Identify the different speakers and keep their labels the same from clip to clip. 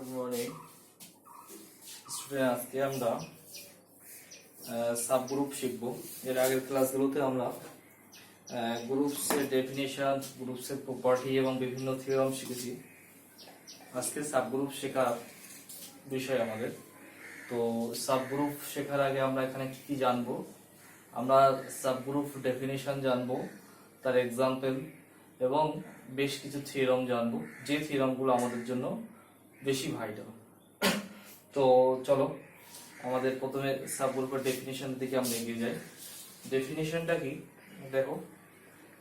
Speaker 1: Good morning student. আজকে আমরা sub group শিখব। এর আগের ক্লাসগুলোতে আমরা গ্রুপসের ডেফিনেশন, গ্রুপসের প্রপার্টি এবং বিভিন্ন থিওরাম শিখেছি। আজকে সাব গ্রুপ শেখার বিষয় আমাদের। তো সাব গ্রুপ শেখার আগে আমরা এখানে কি কি জানবো? আমরা সাব গ্রুপ ডেফিনেশন জানবো, তার এক্সাম্পল এবং বেশ কিছু থিওরাম জানবো, যে থিওরামগুলো আমাদের জন্য বেশি ভাইটাল। তো চলো আমাদের প্রথমে সাবগ্রুপের ডেফিনেশন দিকে আমরা এগিয়ে যাই। ডেফিনেশনটা কি দেখো,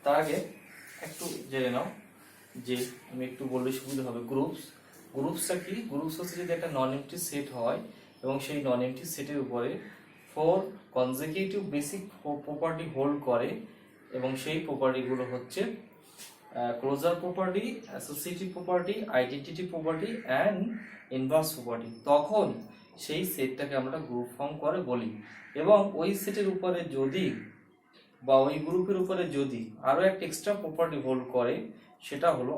Speaker 1: তার আগে একটু জেনে নাও যে আমি একটু বললে সুবিধা হবে। গ্রুপসটা কি? গ্রুপস হচ্ছে যদি একটা নন এমপ্টি সেট হয় এবং সেই নন এমপ্টি সেটের উপরে 4 কনজিকিউটিভ বেসিক প্রপার্টি হোল্ড করে এবং সেই প্রপার্টিগুলো হচ্ছে closure property, associative property, identity property and inverse property, তখন সেই সেটটাকে আমরা গ্রুপ ফর্ম করে বলি। এবং ওই সেটের উপরে যদি বা ওই গ্রুপের উপরে যদি আরও একটা এক্সট্রা প্রপার্টি হোল্ড করে, সেটা হলো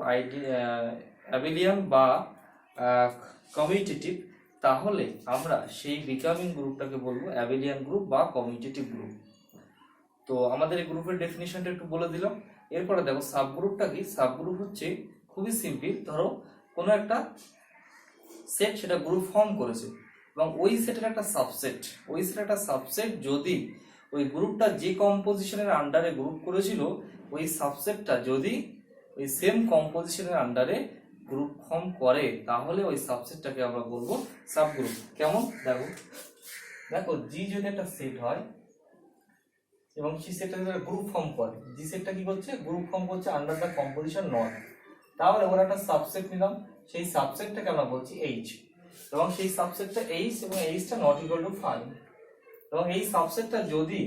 Speaker 1: অ্যাবিলিয়ান বা কমিউটেটিভ, তাহলে আমরা সেই বিকামিং গ্রুপটাকে বলবো অ্যাবিলিয়ান গ্রুপ বা কমিউটেটিভ গ্রুপ। তো আমাদের এই গ্রুপের ডেফিনেশনটা একটু বলে দিলাম। এরপরে দেখো সাবগ্রুপটা কি। সাবগ্রুপ হচ্ছে খুবই সিম্পল। ধরো কোনো একটা সেট, সেটা গ্রুপ ফর্ম করেছে এবং ওই সেটের একটা সাবসেট যদি ওই গ্রুপটা যে কম্পোজিশনের আন্ডারে গ্রুপ করেছিল, ওই সাবসেটটা যদি ওই সেম কম্পোজিশনের আন্ডারে গ্রুপ ফর্ম করে, তাহলে ওই সাবসেটটাকে আমরা বলবো সাবগ্রুপ। কেমন দেখো জি যদি একটা সেট হয় এবং সেই সেটটা গ্রুপ ফর্ম করে, জি সেটটা কি করছে? গ্রুপ ফর্ম করছে আন্ডার দ্য কম্পোজিশন নট। তাহলে ওরা একটা সাবসেট নিলাম, সেই সাবসেটটাকে আমরা বলছি এইচ, এবং সেই সাবসেটটা এইচ এবং এইচটা নট ইকুয়াল টু 5, এবং এই সাবসেটটা যদি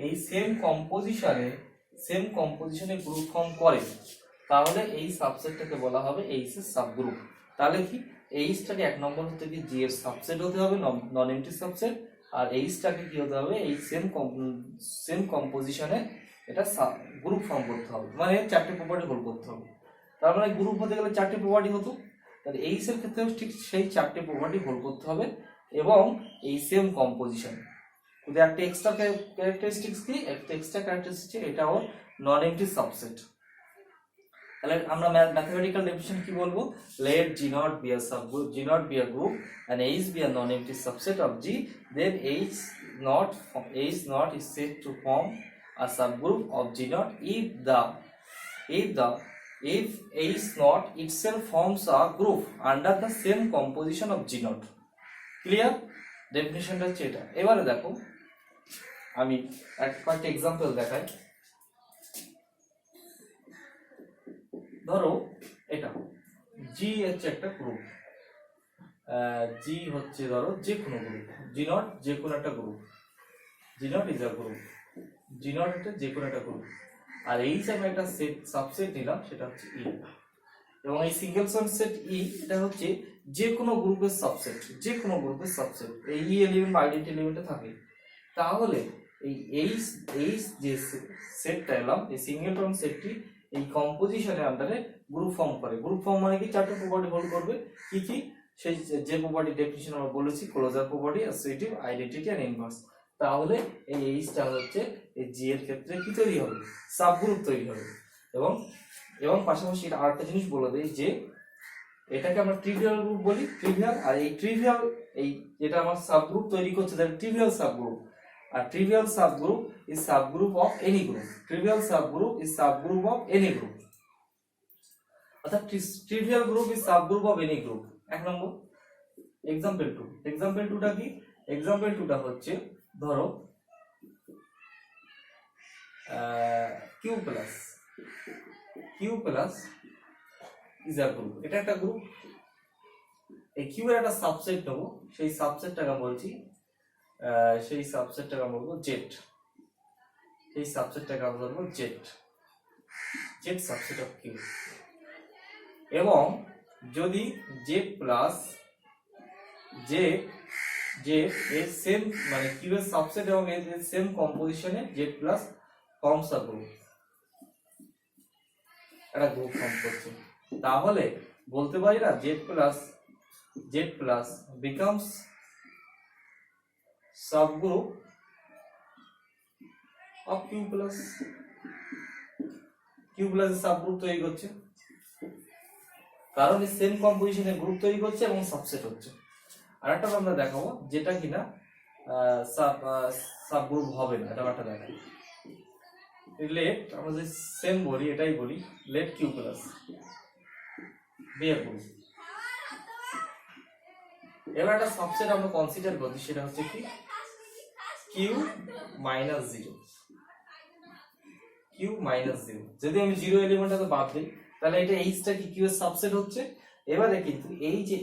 Speaker 1: এই সেম কম্পোজিশনে গ্রুপ ফর্ম করে, তাহলে এই সাবসেটটাকে বলা হবে এইচ এর সাবগ্রুপ। তাহলে কি এইচটাকে এক নম্বর হতে কি জি এর সাবসেট হতে হবে, নন এমপ্টি সাবসেট, আর এইচটাকে কি হতে হবে? এই সেম কম্পোজিশনে এটা গ্রুপ ফর্ম করতে হবে, মানে চারটে প্রপার্টি হোল্ড করতে হবে। তার মানে গ্রুপ হতে গেলে চারটে প্রপার্টি হতো, তাহলে এইচ এর ক্ষেত্রেও ঠিক সেই চারটে প্রপার্টি হোল্ড করতে হবে এবং এই সেম কম্পোজিশন। কিন্তু একটা এক্সট্রা ক্যারেক্টারিস্টিক্স কি? একটা এক্সট্রা ক্যারেক্টারিস্টিক, এটা ওর নন এমপ্টি সাবসেট। তাহলে আমরা ম্যাথমেটিক্যাল ডেফিনিশন কি বলবো? Let G not be a subgroup, G not be a group and H be a non-empty subset of G, then H not is said to form a subgroup of G not if H not itself forms a group under the same composition of G not. Clear? ডেফিনিশনটা হচ্ছে এটা। এবারে দেখো আমি কয়েকটা example দেখাই। ধরো এটা জি হচ্ছে একটা গ্রুপ, জি হচ্ছে ধরো যে কোনো গ্রুপ, জি নট যে কোনো একটা group, G not is a group, G not এটা যে কোনো একটা গ্রুপ, আর এইচ আমি একটা সেট সাবসেট নিলাম, সেটা হচ্ছে ই, এবং এই সিঙ্গেল সেট ই এটা হচ্ছে যে কোনো গ্রুপের সাবসেট, যে কোনো গ্রুপের সাবসেট এই ই এলিমেন্ট বা আইডেন্টি এলিমেন্টে থাকে। তাহলে এই এইচ যে সেটটা এলাম, এই সিঙ্গেলটন সেটটি এই কম্পোজিশনের আন্ডারে গ্রুপ ফর্ম করে। গ্রুপ ফর্ম মানে কি? চারটে প্রপার্টি হোল্ড করবে। কি কি? সেই যে প্রপার্টি ডেফিনিশন আমরা বলেছি, closure property, associative, identity and inverse. তাহলে এই এইচটা হচ্ছে এই জি এর ক্ষেত্রে কি তৈরি হবে? সাবগ্রুপ তৈরি হবে। এবং পাশাপাশি এটা আরেকটা জিনিস বলে দেই যে এটাকে আমরা ট্রিভিয়াল গ্রুপ বলি, ট্রিভিয়াল। আর এই ট্রিভিয়াল এই যেটা আমার সাবগ্রুপ তৈরি করছে, তাহলে ট্রিভিয়াল সাবগ্রুপ। আর trivial subgroup is subgroup of any group. Trivial subgroup is subgroup of any group. অর্থাৎ trivial group is subgroup of any group। এক নম্বর। এক্সাম্পল 2, এক্সাম্পল 2টা কি? এক্সাম্পল 2টা হচ্ছে ধরো q plus is a group। এটা একটা গ্রুপ। এই q এর একটা সাবসেট নেব, সেই সাবসেটটাকে বলছি সেই সাবসেটটাকে আমরা বলবো জেড, সেই সাবসেটটাকে আমরা বলবো জেড সাবসেট অফ কিউ। এবং যদি জেড প্লাস জে এর সেম মানে কিউ এর সাবসেট এবং এর সেম কম্পোজিশনে Z plus forms a group, একটা গ্রুপ ফর্ম করছে, তাহলে বলতে পারি না Z plus Z plus becomes subgroup of Q plus এর সাবগ্রুপ তৈরি করছে, কারণ এই সেম কম্পোজিশনের গ্রুপ তৈরি করছে এবং সাবসেট হচ্ছে। আরেকটা আমরা দেখাবো যেটা কিনা সাবগ্রুপ হবে না, এটা একটা দেখাই। লেট আমরা যে সেম বলি এটাই বলি, let Q plus be a group. এবার একটা সাবসেট আমরা কনসিডার করছি, সেটা হচ্ছে কি Q minus zero. Q minus zero, যদি আমি জিরো এলিমেন্টটাকে বাদ দিই তাহলে এটা এইচটা কি কিউ এর সাবসেট হচ্ছে। এবারে কিন্তু এই যে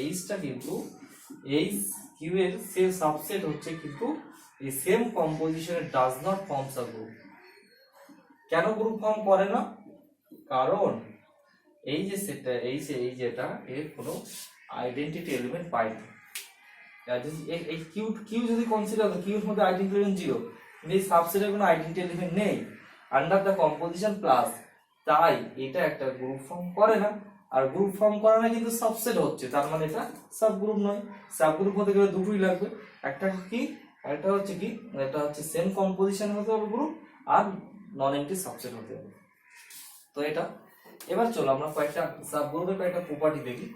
Speaker 1: এইচটা কিন্তু এইচ কিউ এর সেম সাবসেট হচ্ছে, কিন্তু এই সেম কম্পোজিশনে ডাজ নট ফর্ম সাবগ্রুপ। কেন গ্রুপ ফর্ম করে না? কারণ এই যে সেটটা এই যেটা এর কোনো আইডেন্টিটি এলিমেন্ট পাই না। এই কিউ যদি কনসিডার করো, কিউর মধ্যে আইডেন্টিটি এলিমেন্ট জিরো, কিন্তু এই সাবসেটের কোনো আইডেন্টিটি এলিমেন্ট নেই আন্ডার দ্য কম্পোজিশন প্লাস, তাই এটা একটা গ্রুপ ফর্ম করে না। আর গ্রুপ ফর্ম করে না কিন্তু সাবসেট হচ্ছে, তার মানে এটা সাবগ্রুপ নয়। সাবগ্রুপ হতে গেলে দুটোই লাগবে, একটা হচ্ছে সেম কম্পোজিশন হতে হবে গ্রুপ, আর নন এমটি সাবসেট হতে হবে। তো এটা এবার চলো আমরা কয়েকটা সাবগ্রুপের কয়েকটা প্রপার্টি দেখি।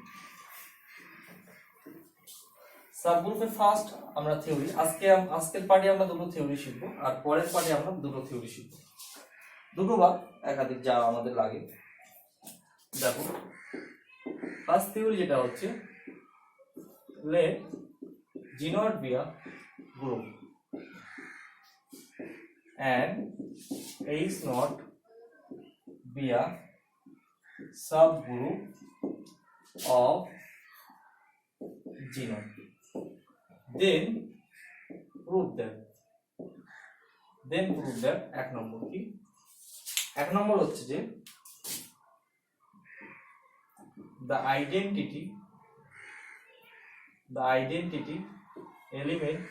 Speaker 1: সাবগ্রুপের ফার্স্ট আমরা থিওরি, আজকের পার্টে আমরা দুটো থিওরি শিখবো, আর পরের পার্টে আমরা দুটো থিওরি শিখবো, দুটো বা একাধিক যা আমাদের লাগে। দেখো ফার্স্ট থিওরি যেটা হচ্ছে let G not be a group and H not be a subgroup of G not, then prove that এক নম্বর কি, এক নম্বর হচ্ছে যে the identity element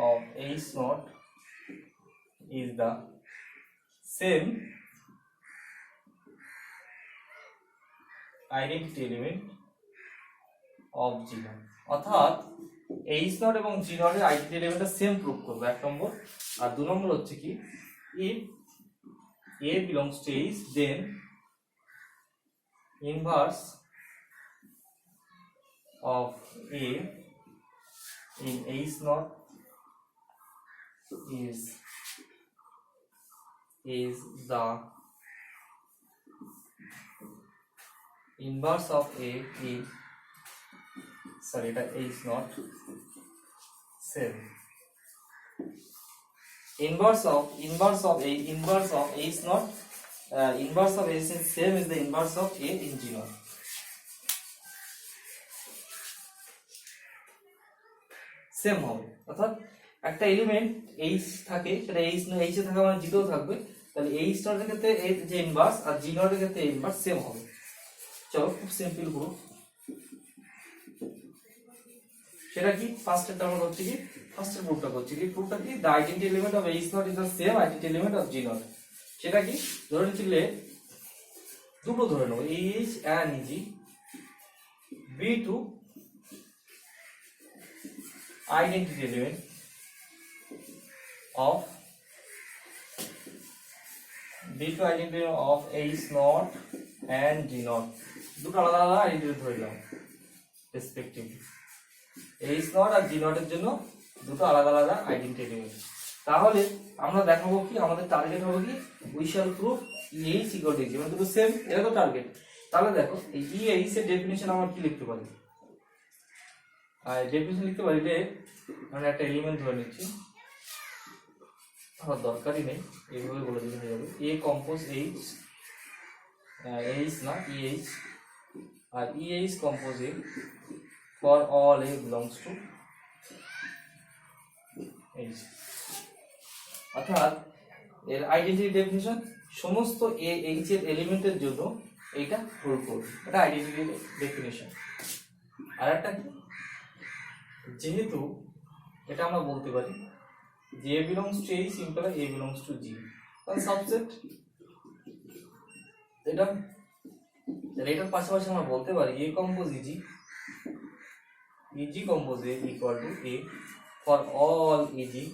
Speaker 1: of H naught is the same identity element of G naught। অর্থাৎ H naught এবং G naught এর identity এলিমেন্টটা same proof করব, এক নম্বর। আর দুই নম্বর হচ্ছে কি, if A belongs to H, then inverse of A in H naught is the inverse of A in H naught same inverse of A inverse of H naught inverse of H is same is the inverse of A in G naught। Same হবে, অর্থাৎ একটা element H থাকে, সেটা H এ থাকা মানে G তেও থাকবে, তাহলে H নট এর ক্ষেত্রে এর যে ইনভার্স আর G নট এর ক্ষেত্রে ইনভার্স সেম হবে। চলো খুব সিম্পল করব, সেটা কি ফার্স্টেরটা আমরা করছি কি, ফার্স্টের প্রুফটা করছি কি, প্রুফটা কি the identity element of H not is the same identity element of G not. সেটা কি ধরে নিচ্ছিলে, দুটো ধরে নেব H and G B2 identity element of H naught and G naught, দুটো আলাদা আলাদা আইডেন্টিটি ধরে নিলাম রেসপেক্টিভলি। H naught আর G naught এর জন্য দুটো আলাদা আলাদা আইডেন্টিটি এলিমেন্ট। তাহলে আমরা দেখাবো কি, আমাদের টার্গেট হবে কি, we shall prove EH equal to G, মানে দুটো সেম, এটা তো টার্গেট। তাহলে দেখো এই EH এর ডেফিনিশন আমরা কি লিখতে পারি, আর ডেফিনিশন লিখতে পারি যে আমরা একটা এলিমেন্ট ধরে নিচ্ছি, আমার দরকারই নেই, এইভাবে বলে দিলে হয়ে যাবে। A কম্পোজ H না EH, আর EH compose A for all A belongs to H। অর্থাৎ এর আইডেন্টিটি ডেফিনিশন সমস্ত H এর এলিমেন্টের জন্য এইটা হোল্ড করবে, এটা আইডেন্টিটি ডেফিনিশন। আর একটা যেহেতু এটা আমরা বলতে পারি যে A belongs to H imply A belongs to G, তাহলে সাবসেট এটা তাহলে এটার পাশাপাশি আমরা বলতে পারি A compose e G, e G compose A equal to A for all e G,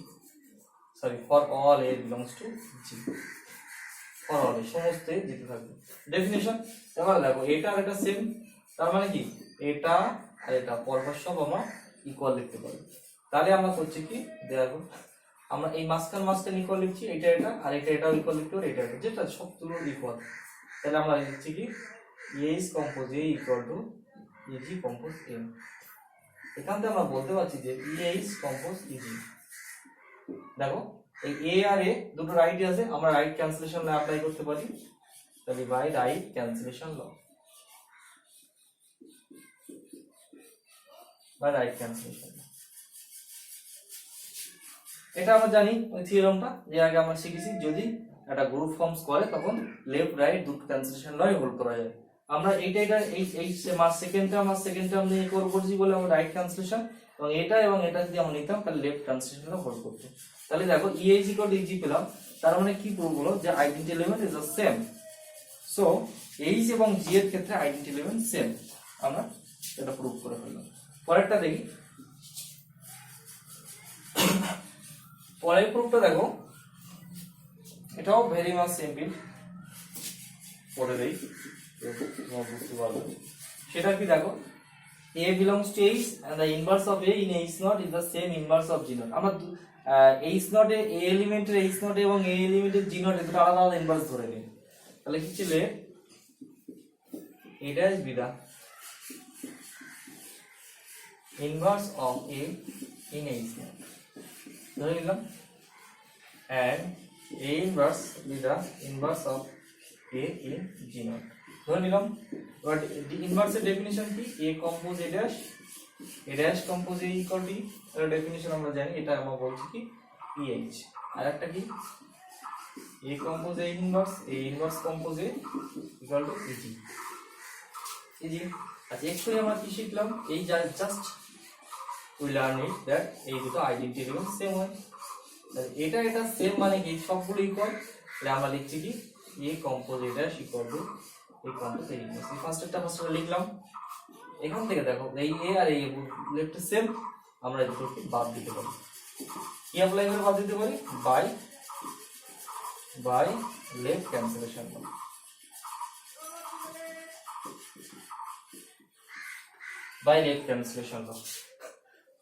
Speaker 1: sorry for all A belongs to G, for all A সমস্ত A জিতে থাকবে। ডেফিনিশন এবার দেখো এটা আর এটা সেম, তার মানে কি এটা আর এটা পরপর সব আমরা ইকুয়াল লিখতে পারি। তাহলে আমরা করছি কি দেখো আমরা এই মাঝখান ইকুয়াল লিখছি, এটা এটা আর এটা এটাও ইকুয়াল লিখতে পারি, এটা এটা যেটা সব তুলো ইকুয়াল। তাহলে আমরা লিখছি কি A is compose A equal to e G compose A. এখান থেকে আমরা বলতে পারছি যে এ ইজ কম্পোজ ইজি। দেখো এই এ আর এ দুটো রাইট আছে, আমরা রাইট ক্যান্সেলেশন ল অ্যাপ্লাই করতে পারি। তাহলে by right cancellation law, by right cancellation. এটা আমরা জানি ওই থিওরামটা যে আগে আমরা শিখেছি, যদি একটা গ্রুপ ফর্মস করে তখন লেফট রাইট দুটো ক্যান্সেলেশন লই হোল্ড করা যায়। আমরা এইটা এই সেকেন্ড টার্ম নিয়ে করছি বলে আমরা রাইট ক্যান্সেলেশন, এবং এটা যদি আমরা নিতাম তাহলে লেফট ক্যান্সেলেশন হোল্ড করতে। তাহলে দেখো ই ইজ ইকুয়াল টু ইজি পেলাম, তার মানে কি প্রুভ হলো যে identity element is the same. So H এবং জি এর ক্ষেত্রে আইডেন্টি এলিমেন্ট সেম, আমরা এটা প্রুভ করে ফেললাম। পরেরটা দেখি, পরের প্রুফটা দেখো এটাও ভেরি মাচ সিম্পল, পড়ে দেই বুঝতে পারবে। সেটা কি দেখো A belongs to H and the inverse of A in H naught is the same inverse of G naught. আমরা H naught এ A এলিমেন্টের H naught এবং A এলিমেন্টের G naught এর দুটো আলাদা আলাদা ইনভার্স ধরে নিই। তাহলে কি ছিল A dash be the inverse of A in H naught ধরে নিলাম, and A inverse be the inverse of A in G naught ধরে নিলাম। বাট ইনভার্সের ডেফিনিশন কি A compose A dash compose A equal to, এর definition আমরা জানি, এটা আমরা বলছি কি EH। আর একটা কি A compose A inverse compose A equal to EG। আচ্ছা এক্সট্রা আমরা কি শিখলাম, এই just we learn it that এই দুটো আইডেন্টি এলিমেন্ট সেম হয়। এটা সেম মানে কি সবগুলো ইকুয়াল, তাহলে আমরা লিখছি কি A compose A dash equal to A compose A inverse. এই ফার্স্টটা লিখলাম। এখান থেকে দেখো এই A আর A লেফট সেম, আমরা এই দুটোকে বাদ দিতে পারি। কি অ্যাপ্লাই করে বাদ দিতে পারি, by left cancellation, by left cancellation.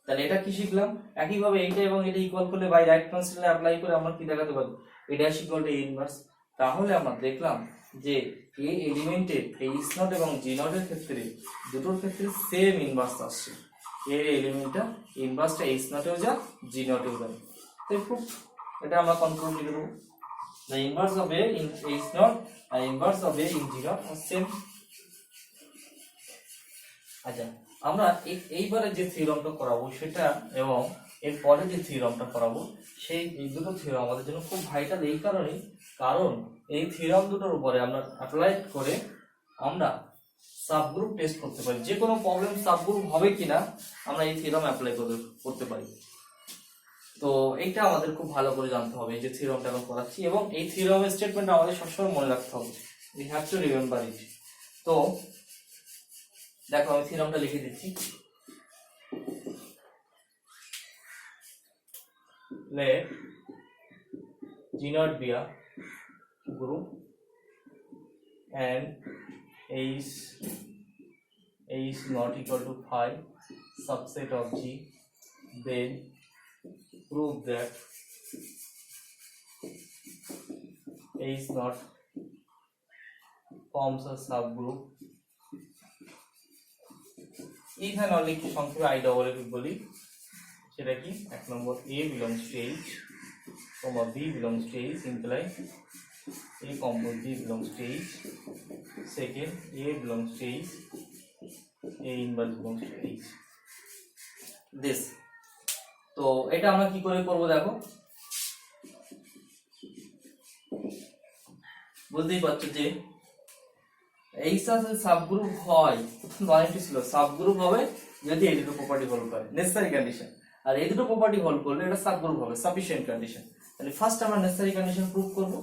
Speaker 1: তাহলে এটা কি শিখলাম, একইভাবে এইটা এবং এটা ইকুয়াল করলে বাই রাইট ক্যান্সেলেশন অ্যাপ্লাই করে আমরা কি দেখাতে পারি, A dash equal to A inverse. তাহলে আমরা দেখলাম যে A এলিমেন্টের H নট এবং G নট এর ক্ষেত্রে দুটোর ক্ষেত্রে সেম ইনভার্স আসছে। A এলিমেন্টটা ইনভার্সটা H নটেও যা G নটেও যায়। তাই প্রুফ এটা আমরা কনক্লুড লিখে দেবো, the inverse of A in H not and inverse of A in G not are same। আচ্ছা আমরা এইবারে যে থিওরামটা করাবো সেটা এবং এর পরে যে থিওরামটা করাবো সেই দুটো থিওরাম আমাদের জন্য খুব ভাইটাল, এই কারণেই কারণ এই থিওরাম দুটোর উপরে আমরা অ্যাপ্লাই করে আমরা সাবগ্রুপ টেস্ট করতে পারি, যে কোনো প্রবলেম সাবগ্রুপ হবে কিনা আমরা এই থিওরাম অ্যাপ্লাই করতে পারি। তো এইটা আমাদের খুব ভালো করে জানতে হবে, এই যে থিওরামটা আমরা করাচ্ছি, এবং এই থিওরামের স্টেটমেন্ট আমাদের সবসময় মনে রাখতে হবে, we have to remember it. তো দেখো আমি থিওরামটা লিখে দিচ্ছি, let G naught be a group and H not equal to phi subset of G, then prove that H not forms a subgroup। এখানে অনেক সংক্ষেপে I double F বলি, সেটা কি এক নম্বর A belongs to H, B belongs to H imply A composite B belongs to H, second A belongs to H, A inverse belongs to H, this। তো এটা আমরা কি করে করব দেখো, বুঝতেই পারছো যে এই সাথে সাবগ্রুপ হয়, নয়টি ছিল সাবগ্রুপ হবে যদি এই দুটো প্রপার্টি হোল্ড করে, নেসেসারি কন্ডিশন, আর এই দুটো প্রপার্টি হোল্ড করলে এটা সাবগ্রুপ হবে, সাফিশিয়েন্ট কন্ডিশন। তাহলে ফার্স্ট আমরা নেসেসারি কন্ডিশন প্রুভ করব।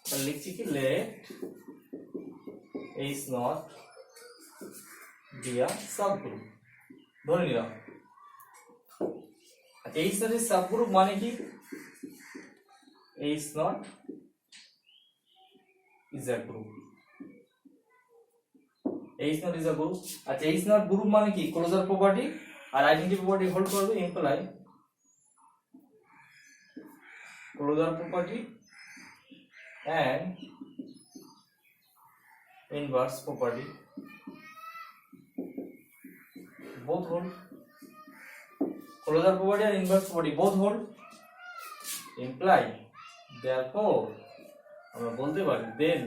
Speaker 1: তাহলে লিখছি কি let H not B a subgroup ধরে নিলাম। এইচ নট ইজ সাবগ্রুপ মানে কি H not is a group, H not is a group. আচ্ছা এইচ নট গ্রুপ মানে কি ক্লোজার প্রপার্টি আর আইডেন্টিটি প্রপার্টি হোল্ড করবে, imply closure property and inverse property both hold, closure property and inverse property both hold, imply therefore আমরা বলতে পারি then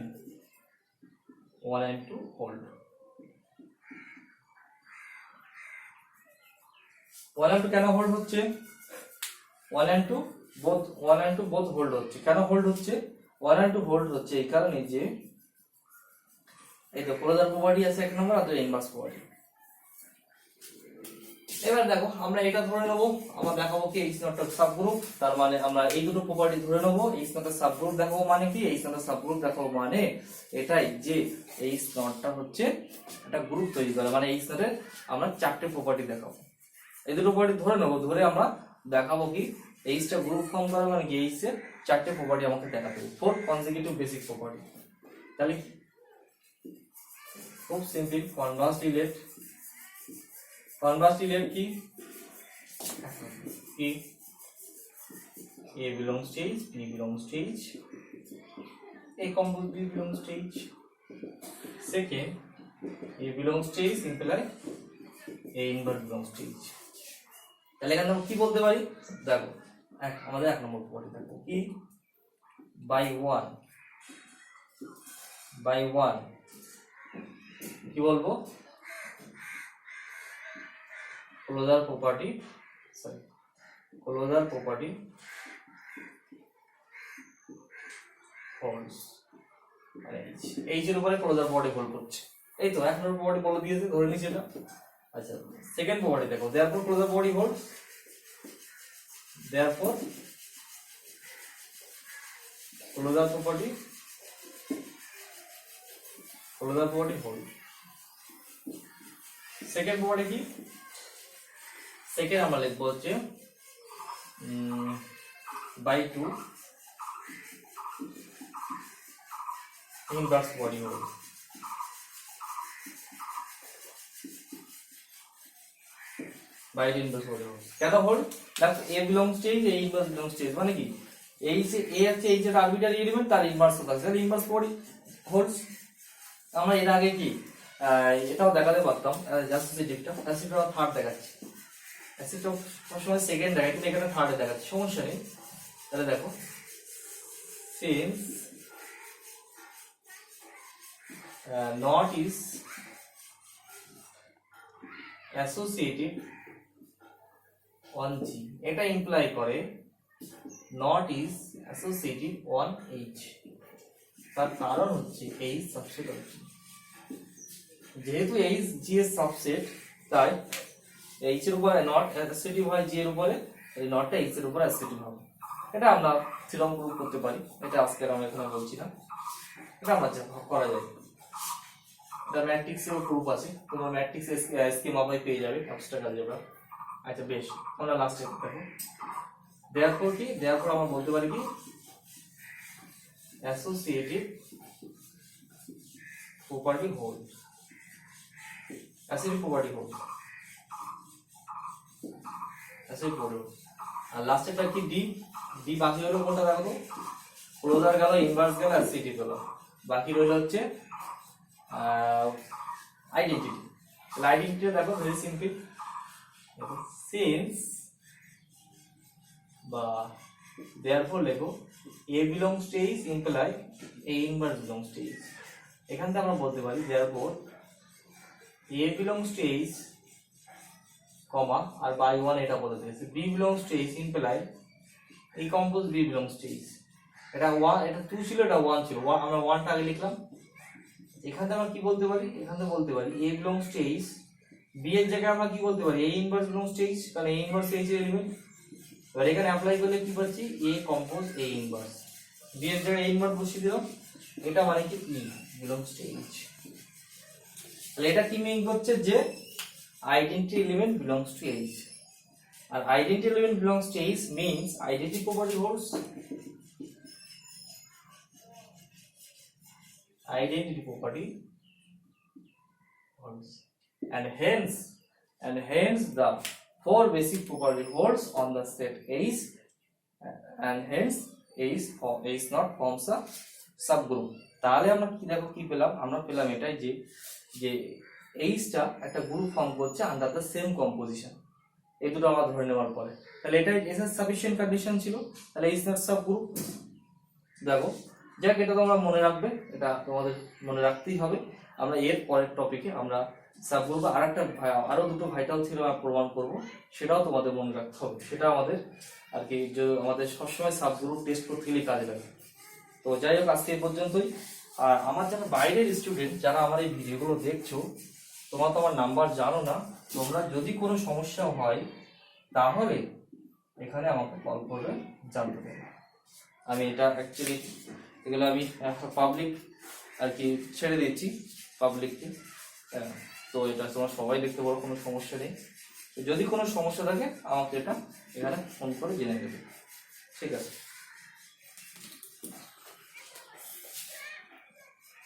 Speaker 1: 1 and 2 hold, 1 and 2 কেন hold হচ্ছে, 1 and 2 both 1 and 2 both hold হচ্ছে, কেন hold হচ্ছে 1 and 2 hold হচ্ছে এই কারণে যে এই তো ক্লোজার প্রপার্টি আছে এক নম্বর আর দুই ইনভার্স প্রপার্টি। এবার দেখো আমরা এটা ধরে নেব, আমরা দেখাবো কি এইচ নট এর সাবগ্রুপ, তার মানে আমরা এই দুটো প্রপার্টি ধরে নেব। এইচ নট এর সাবগ্রুপ দেখাবো মানে কি, এইচ নট এর সাবগ্রুপ দেখাবো মানে এটাই যে এইচ নটটা হচ্ছে একটা গ্রুপ তৈরি করে, মানে এইচ নট এর আমরা চারটে প্রপার্টি দেখাবো। এই দুটো প্রপার্টি ধরে নেব, ধরে আমরা দেখাবো কি এইচটা গ্রুপ ফর্ম করে মানে কি এইচ এর চারটে প্রপার্টি আমাকে দেখাতে হবে, 4 কনজিকিউটিভ বেসিক প্রপার্টি। তাহলে খুব simple, Converse relate, Converse relate কি কি A belongs to H, B belongs to H, A compose B belongs to H. Second, A belongs to H imply A inverse belongs to H. তাহলে এখানে আমরা কি বলতে পারি দেখো, আমাদের এক নম্বর প্রপার্টি দেখো কি বাই ওয়ান কি বলবো ক্লোজার প্রপার্টি হোল্ডস, এইচ এর উপরে ক্লোজার প্রপার্টি হোল্ড করছে, এই তো এক নম্বর প্রপার্টি বলে দিয়েছে ধরে নিচ্ছি এটা। আচ্ছা সেকেন্ড প্রপার্টি দেখো therefore closure property holds, therefore closure property hold. Second property কি, সেকেন্ড আমরা লিখবো হচ্ছে by 2 inverse property hold. By 2 inverse property hold কেন হোল্ড, দেখো A belongs to H, A inverse belongs to H মানে কি H A হচ্ছে H এর আরবিটারি এলিমেন্ট, তার ইনভার্স হতে হবে, তাহলে ইনভার্স প্রপার্টি হোল্ডস। আমরা এর আগে কি এটাও দেখাতে পারতাম, অ্যাসোসিয়েটিভটা থার্ড দেখাচ্ছি, অ্যাসোসিয়েটিভ সবসময় সেকেন্ড দেখায় কিন্তু এখানে থার্ডে দেখাচ্ছি, সমস্যা নেই। তাহলে দেখো since nought is associative on G, এটা ইমপ্লাই করে nought is associative on H, তার কারণ হচ্ছে এইচ সাবসেট হচ্ছে, যেহেতু এইচ জি এর সাবসেট তাই এইচ এর উপরে নট অ্যাসোসিয়েটিভ হয় জি এর উপরে, এই নটটা এইচ এর উপরে অ্যাসোসিয়েটিভ হবে। এটা আমরা থিওরাম প্রুভ করতে পারি, এটা আজকে আমরা এখানে বলছি না, এটা আমরা করা যায়। এটা ম্যাট্রিক্সের প্রুফ আছে, তোমরা ম্যাট্রিক্স স্কিমা বাই পেয়ে যাবে অ্যাবস্ট্রাক্ট অ্যালজেব্রা। আচ্ছা বেশ, আমরা লাস্টে দেখো therefore কি, therefore আমরা বলতে পারি কি associative property hold, associative property hold, associative property. আর লাস্টেরটা কি ডি বাকি হলো কোনটা দেখো তো, ক্লোজার গেল, ইনভার্স গেল, অ্যাসোসিয়েটিভ গেল, বাকি রইল হচ্ছে আইডেন্টিটি। তাহলে আইডেন্টিটি দেখো ভেরি সিম্পল, সিন্স বা therefore লেখো A belongs to H imply A inverse belongs to H। এখান থেকে আমরা বলতে পারি therefore A belongs to H comma আর বাই 1 এটা বলে দিয়েছে B belongs to H imply A compose B belongs to H। এটা 1 এটা 2 ছিল, এটা 1 ছিল, আমরা 1টা আগে লিখলাম। এখান থেকে আমরা কি বলতে পারি, এখান থেকে বলতে পারি A belongs to H, B এর জায়গায় আমরা কি বলতে পারি A inverse belongs to H, কারণ A inverse H এর এলিমেন্ট। এবার এখানে অ্যাপ্লাই করলে কি পাচ্ছি A compose A inverse, B এর জায়গায় A ইনভার্স বসিয়ে দিলাম, এটা মানে কি E belongs to H। তাহলে এটা কি মিন করছে যে identity element belongs to H, আর identity element belongs to H means identity property holds identity property holds, and hence the four basic property holds on the set H, and hence H not forms a subgroup. তাহলে আমরা কি দেখো কি পেলাম, আমরা পেলাম এটাই যে H টা একটা গ্রুপ ফর্ম করছে আন্ডার দ্য সেম কম্পোজিশন। এই দুটো আমরা ধরে নেওয়ার পরে তাহলে এটাই এস এর সাফিশিয়েন্ট কন্ডিশন ছিল। তাহলে H নট সাবগ্রুপ দেখো, যাক এটা তোমরা মনে রাখবে, এটা তোমাদের মনে রাখতেই হবে। আমরা এর পরের টপিকে আমরা সাবগ্রুপ আরো দুটো ভাইটাল থিওরেম প্রমাণ করব, সেটাও তোমাদের মনে রাখতে হবে। সেটা আমাদের আর কি যে আমাদের সবসময় সাবগ্রুপ টেস্ট করতে গেলে কাজে লাগে। তো যাই হোক আজকে এই পর্যন্তই। আর আমার যারা বাইরের স্টুডেন্ট যারা আমার এই ভিডিওগুলো দেখছো, তোমরা তো আমার নাম্বার জানো না, তোমরা যদি কোনো সমস্যা হয় তাহলে এখানে আমাকে কল করবে, জানতে পারবে। আমি এটা অ্যাকচুয়ালি এগুলো আমি পাবলিক আর কি ছেড়ে দিচ্ছি পাবলিককে, তো এটা তোমরা সবাই দেখতে পারো, কোনো সমস্যা নেই। যদি কোনো সমস্যা থাকে আমাকে এটা এখানে ফোন করে জেনে নেবে, ঠিক আছে।